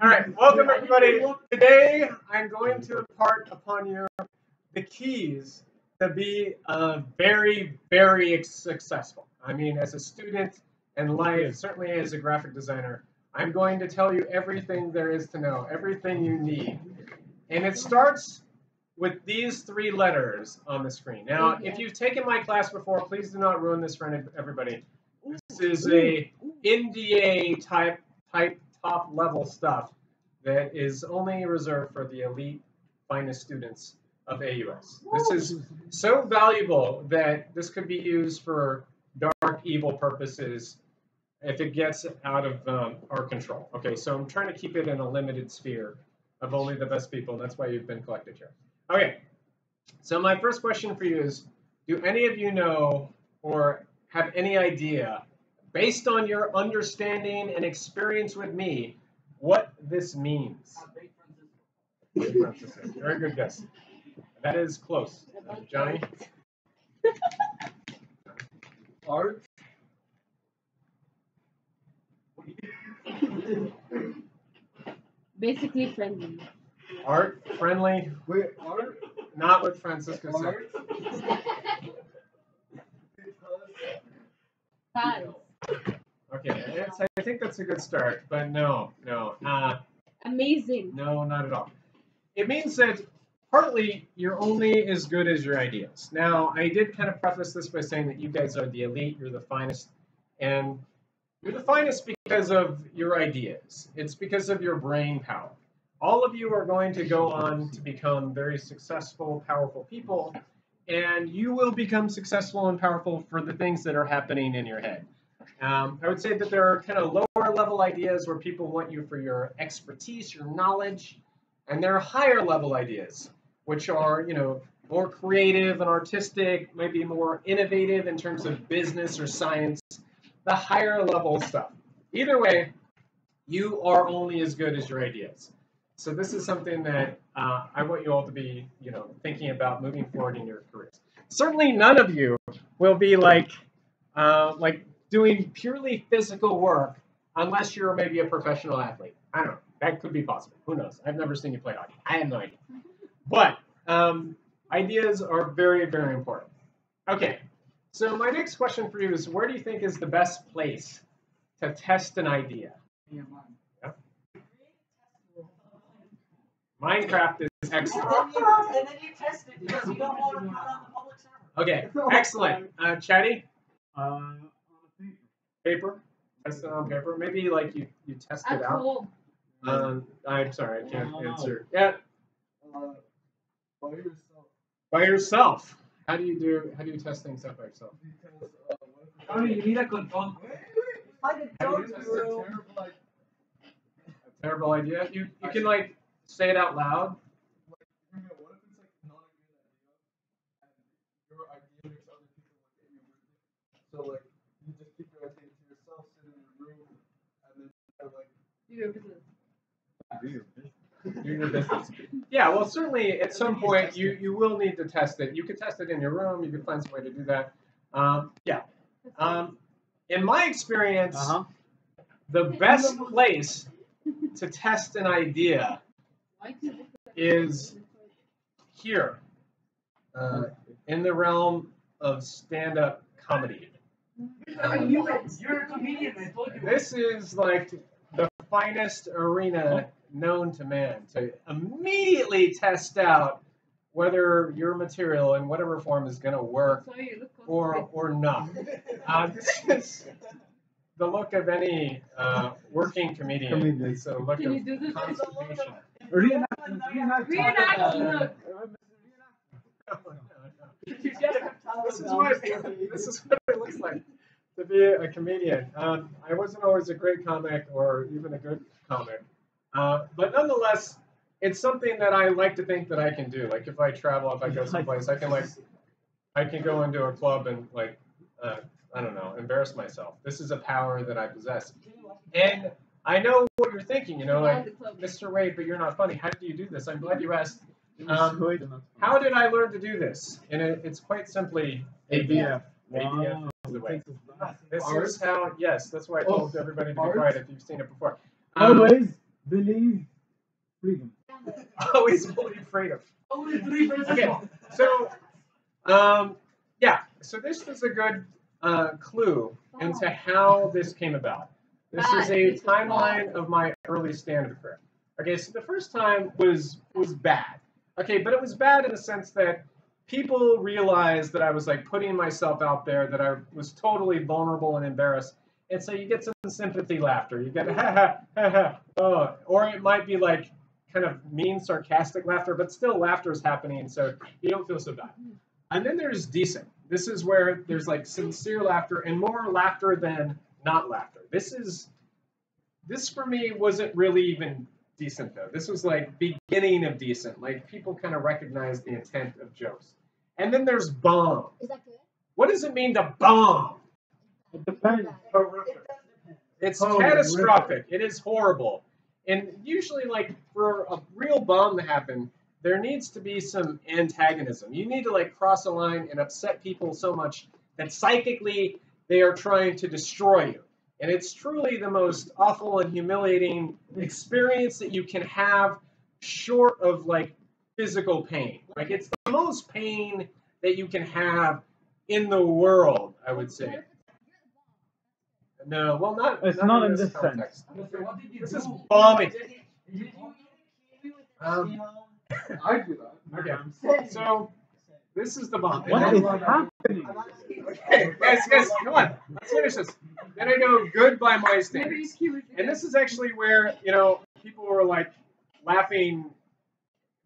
All right, welcome everybody. Today I'm going to impart upon you the keys to be very, very successful. I mean, as a student in life, certainly as a graphic designer, I'm going to tell you everything there is to know, everything you need. And it starts with these three letters on the screen. Now, if you've taken my class before, please do not ruin this for everybody. This is a NDA type top level stuff that is only reserved for the elite finest students of AUS. This is so valuable that this could be used for dark evil purposes if it gets out of our control. Okay, so I'm trying to keep it in a limited sphere of only the best people. That's why you've been collected here. Okay, so my first question for you is, do any of you know or have any idea, based on your understanding and experience with me, what this means? Very good guess. That is close. Johnny? Art? Basically friendly. Art, friendly. Wait, art? Not what Francisco said. Art? Five. Okay, I think that's a good start, but no. Amazing. No, not at all. It means that partly you're only as good as your ideas. Now, I did kind of preface this by saying that you guys are the elite, you're the finest, and you're the finest because of your ideas. It's because of your brain power. All of you are going to go on to become very successful, powerful people, and you will become successful and powerful for the things that are happening in your head. I would say that there are kind of lower level ideas where people want you for your expertise, your knowledge, and there are higher level ideas, which are, more creative and artistic, maybe more innovative in terms of business or science, the higher level stuff. Either way, you are only as good as your ideas. So this is something that I want you all to be, thinking about moving forward in your careers. Certainly none of you will be like doing purely physical work unless you're maybe a professional athlete. I don't know. That could be possible. Who knows? I've never seen you play hockey. I have no idea. But ideas are very, very important. Okay. So my next question for you is, where do you think is the best place to test an idea? Yeah. Minecraft is excellent. And then you test it because you don't want to put it on the public server. Okay, excellent. Chatty? On a paper. Paper? Test it on paper? Maybe like you test it out? Home. I'm sorry, I can't answer. Yeah. By yourself. By yourself. How do you test things out by yourself? Because, you need a control. Like a How do you test it? A terrible idea? You can like say it out loud. what if it's like not a good idea, and your idea makes other people look at you weirdly? So like you just keep your idea to yourself, sit in your room, and then like Do your business. Do your business. Yeah, well, certainly at some point you will need to test it. You can test it in your room. You can find some way to do that. Yeah. In my experience, the best place to test an idea is here, in the realm of stand-up comedy. You're a comedian, I told you. This is like the finest arena known to man to immediately test out whether your material in whatever form is going to work or not. This is the look of any working comedian. It's a look Can you of do this? consternation. Reenact, look. This is what it looks like to be a comedian. I wasn't always a great comic or even a good comic, but nonetheless, it's something that I like to think that I can do. Like if I travel, if I go someplace, I can go into a club and I don't know, embarrass myself. This is a power that I possess, and I know what you're thinking. Like Mr. Wade, but you're not funny. How did you do this? I'm glad you asked. How did I learn to do this? And it's quite simply ABF. ABF is the way. This is how. Yes, that's why I told everybody to be quiet if you've seen it before. Believe freedom. Always believe freedom. Only 3%. Okay, so yeah, so this is a good clue into how this came about. This is a timeline of my early stand-up career. Okay, so the first time was bad. Okay, but it was bad in the sense that people realized that I was like putting myself out there, that I was totally vulnerable and embarrassed. And so you get some sympathy laughter. You get ha ha ha ha, oh, or it might be like kind of mean, sarcastic laughter, but still laughter is happening, so you don't feel so bad. And then there's decent. This is where there's like sincere laughter and more laughter than not laughter. This for me wasn't really even decent though. This was like beginning of decent. Like people kind of recognize the intent of jokes. And then there's bomb. Is that good? What does it mean to bomb? It depends. Horrific. It's Horrific. catastrophic. It is horrible. And usually, like, for a real bomb to happen, there needs to be some antagonism. You need to, like, cross a line and upset people so much that psychically they are trying to destroy you. And it's truly the most awful and humiliating experience that you can have short of, like, physical pain. Like, it's the most pain that you can have in the world, I would say. No, well, It's not not in in this this context. Mr. What did you This do? is bombing. Did you eat a kiwi with Um, I do that. Okay, so this is the bomb. And What then- is happening? Okay, guys, come on, let's finish this. Then I go good by my Never standards. use keywords And again. this is actually where, you know, people were like laughing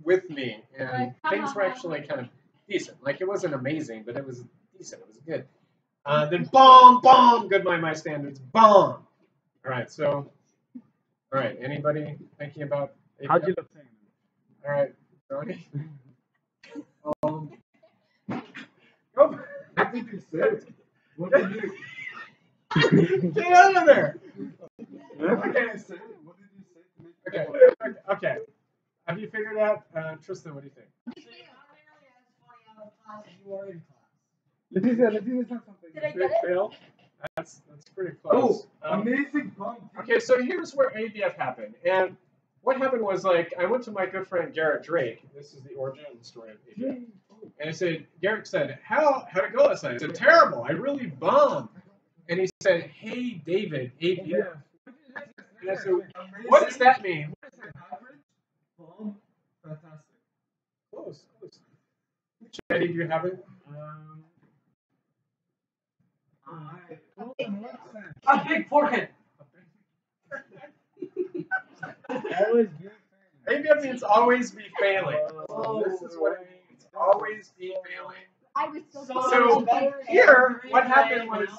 with me, and Like, ha, things ha, were ha. actually kind of decent. Like it wasn't amazing, but it was decent. It was good. Then bomb, good by my standards, bomb. All right, so, all right, anybody thinking about? How'd you look saying All right, Tony. Go. What did you say? What did you Get out of there. What did you say? What did you say to me? Okay, okay. Have you figured out, Tristan? What do you think? Letizia said something. Did I get it? Fail? That's pretty close. Oh, amazing bomb. Okay, so here's where ABF happened, and what happened was like I went to my good friend Garrett Drake. This is the origin story of ABF, and I said, Garrett said, "How'd it go last night?" I said, "Terrible. I really bombed." And he said, "Hey, David, ABF." And I said, "What does that mean?" Average bomb. Fantastic. Close. Which Eddie, do you have it? In what sense? A big forehead. Always be ABF means always be failing. Oh. This is what it means. Always be failing. I was still So here, what happened was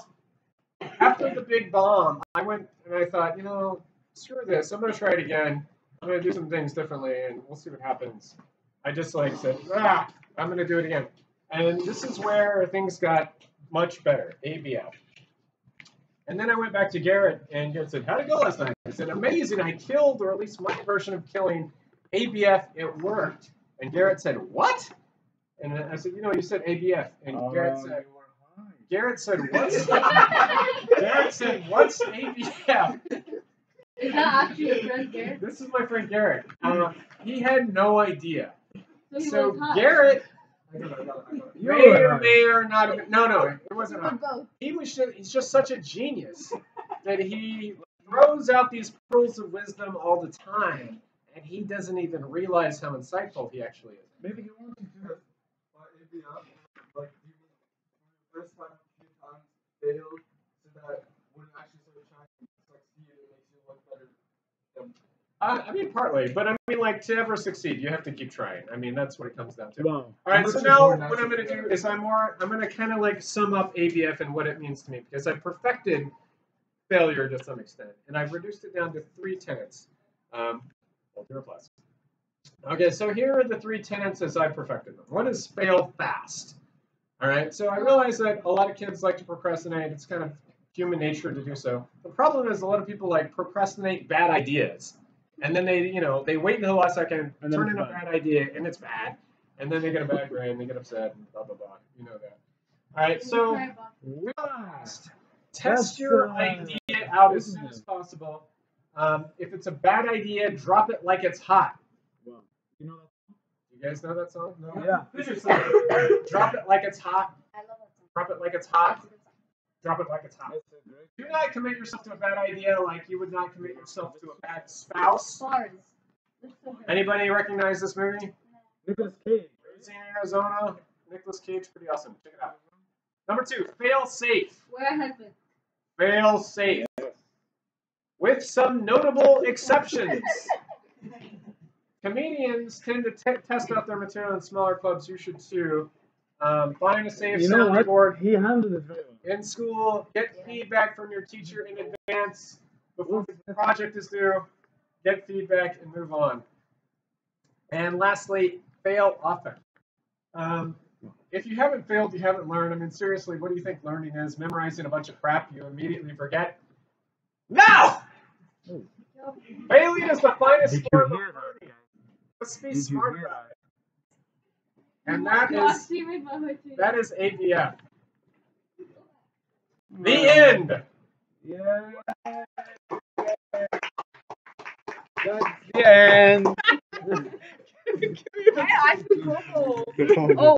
after the big bomb, I went and I thought, you know, screw this. I'm going to try it again. I'm going to do some things differently and we'll see what happens. I just like said, I'm going to do it again. And this is where things got much better, ABF. And then I went back to Garrett and Garrett said, how'd it go last night? I said, amazing. I killed, or at least my version of killing ABF. It worked. And Garrett said, what? And I said, you know, you said ABF. And Garrett said, what's Garrett said, what's ABF? Is that actually your friend Garrett? This is my friend Garrett. He had no idea. he So was hot. Garrett may or not have been, no, it wasn't We're hot. both. He's just such a genius that he throws out these pearls of wisdom all the time, and he doesn't even realize how insightful he actually is. Maybe he wanted to do it. Like you first time a few times failed so that when you actually start trying to succeed it makes you look better. I mean, partly, but I mean, like, to ever succeed, you have to keep trying. I mean, that's what it comes down to. Wow. All right, so Much now more what I'm going to do is I'm going to kind of like sum up ABF and what it means to me, because I perfected failure to some extent, and I've reduced it down to 3 tenets. Hold your applause. Okay, so here are the 3 tenets as I perfected them. One is fail fast. All right, so I realize that a lot of kids like to procrastinate. It's kind of human nature to do so. The problem is a lot of people like procrastinate bad ideas. And then they wait until the last second, And then turn it's in a bad. bad idea, and it's bad. And then they get a bad grade, and they get upset, and blah, blah, blah. You know that. All right, so Wow. test That's, your idea out as soon as possible. If it's a bad idea, drop it like it's hot. Well, you know that. You guys know that song? No. Yeah. Drop it like it's hot. I love that song. Drop it like it's hot. Drop it like it's hot. That's a great. Do not commit yourself to a bad idea like you would not commit yourself to a bad spouse. Bars. That's so good. Anybody recognize this movie? Nicolas Cage. Raising Arizona. Nicolas Cage, pretty awesome. Check it out. Number 2, fail safe. Wear a headband. Fail safe. With some notable exceptions. Comedians tend to test out their material in smaller clubs. You should too. Find a safe You know sounding what? board He handled it very well. in school. Get feedback from your teacher in advance before the project is due. Get feedback and move on. And lastly, fail often. If you haven't failed, you haven't learned. I mean, seriously, what do you think learning is? Memorizing a bunch of crap you immediately forget? No! Failing is the finest Did you form of hear learning. that? Let's be Did you smart hear about that? it. And that is ABF. The end. Yeah. That's the end. I feel cool. Oh.